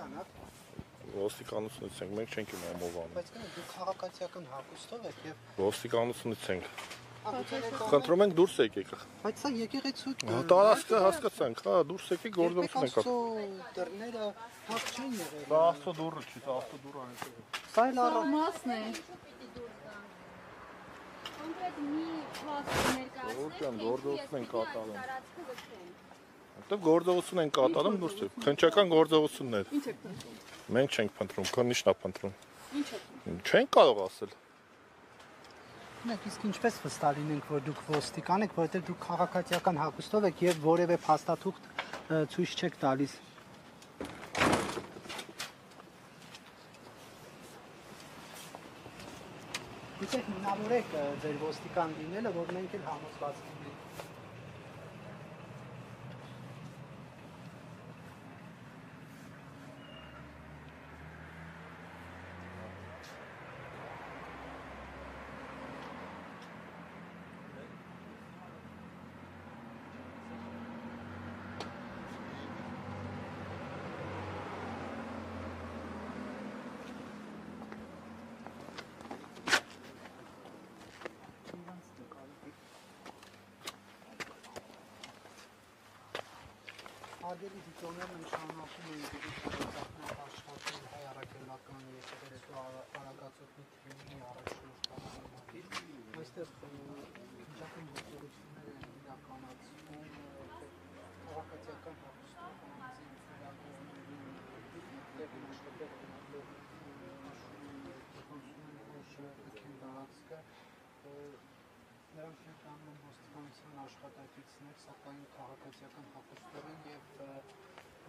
անակ։ Ոստիկանությունից ենք, մենք չենք իմանում ով անում։ Բայց դու քաղաքացիական հագուստով եք եւ Ոստիկանությունից ենք։ Խնդրում ենք դուրս եկեք։ Բայց սա եկեղեցու Տարածքը հասկացանք, հա, դուրս եկեք գործողություն եք։ Դռները փակ չեն եղել։ Դա աստծո դուռը չի, դա աստծո դուռը այնտեղ է։ Սա էլ մասն է։ Կոնկրետ մի փաստ ներկայացնեք, գործողություն են կատարում։ Այդտեղ գործողություն են կատարում դուրս եք։ Քննչական գործողություններ։ Ինչ եք փնտրում։ Մենք չենք փնտրում, քննիչն է փնտրում։ Ինչ եք փնտրում։ Չենք կարող ասել։ Մենք իսկ ինչպես վստահ լինենք, որ դուք ոստիկան եք, որովհետև դուք քաղաքացիական հագուստով եք եւ որևէ փաստաթուղթ ցույց չեք տալիս։ Իսկ հնարավոր է ձեր ոստիկան լինելը, որ մենք էլ համոզված լինենք։ Արգելի դիտողներն նշանակում են դեպի աշխատել հայ առաքելական եկեղեցու արագածոտնի թիմի առաջնորդի։ Այստեղ քննչական գործողություններ են իրականացվում քաղաքացիական հագուստով նրանք ներկայանում ոստիկանության աշխատակիցներ, սակայն քաղաքացիական հագուստով են եւ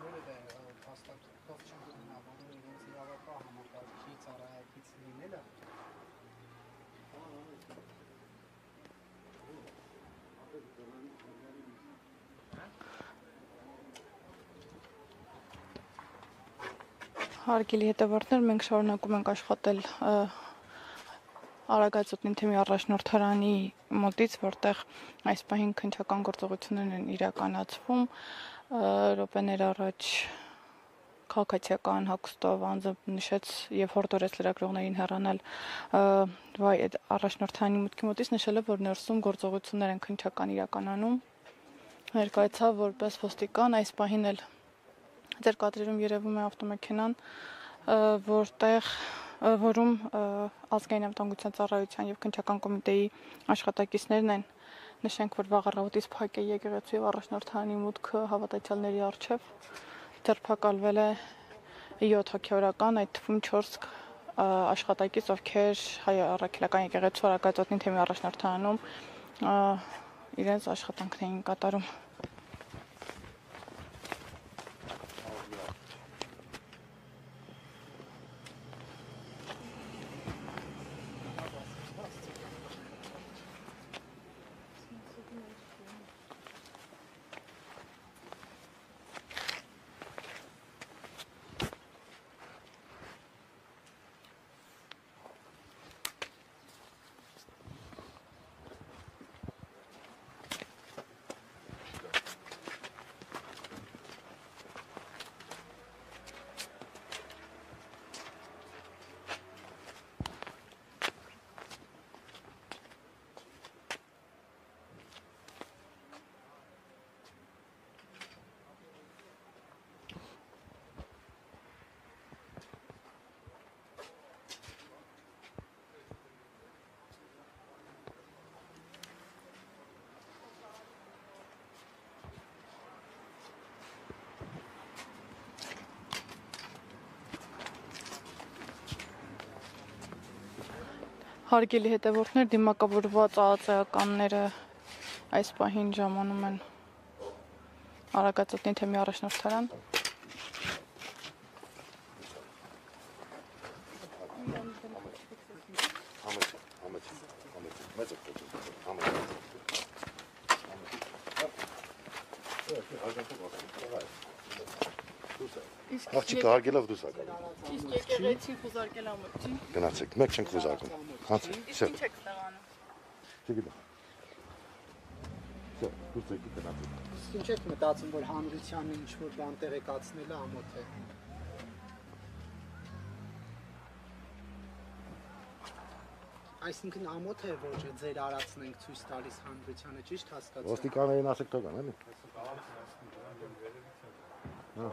որևէ փաստաթղթով չեն հիմնավորում իրենց իրավապահ համակարգի ծառայակից լինելը։ Հարգելի հետևորդներ, մենք շարունակում ենք աշխատել Արագածոտնի թեմի առաջնորդարանի մոտից, որտեղ այս պահին քննչական գործողություններ են իրականացվում, րոպեներ առաջ քաղաքացիական հագուստով անձը նշեց եւ հորդորեց լրագրողներին հեռանալ առաջնորդարանի մուտքի մոտից, նշելով, որ ներսում գործողություններ են քննչական իրականանում, ներկայացավ որպես ոստիկան, այս պահին էլ ձեր կադրերում երևում է ավտոմեքենան, որում ազգային անվտանգության ծառայության եւ քննչական կոմիտեի աշխատակիցներն են, նշենք, որ վաղ առավոտից փակ է եկեղեցու եւ առաջնորդարանի մուտքը հավատացյալների առջև, ձերբակալվել է 7 հոգեորական, այդ թվում 4 աշխատակից, ովքեր հայ առաքելական եկեղեցու Արագածոտնի թեմի առաջնորդարանում իրենց աշխատանքն էին կատարում։ Հարգելի հետևորդներ, դիմակավորված ԱԱԾ-ականները այս պահին ժամանում են Արագածոտնի թեմի առաջնորդարան։ Աղջիկը հարգելով դուս ակա։ Իսկ եկեղեցին խուզարկել ամոթի։ Գնացեք, մեկ չենք խուզարկում։ Հանցեք։ Իսկ ինչ եք ստեղանում։ Չգիտեմ։ Դուս եկեք գնացեք։ Ինչ եք մտածում, որ հանրությանը ինչ-որ բան տեղեկացնելը ամոթ է։ Այսինքն ամոթ է, որ ձեր արածն ենք ցույց տալիս հանրությանը, ճիշտ հասկացա։ Ոստիկաններին ասեք թողան, էլի։ Հա։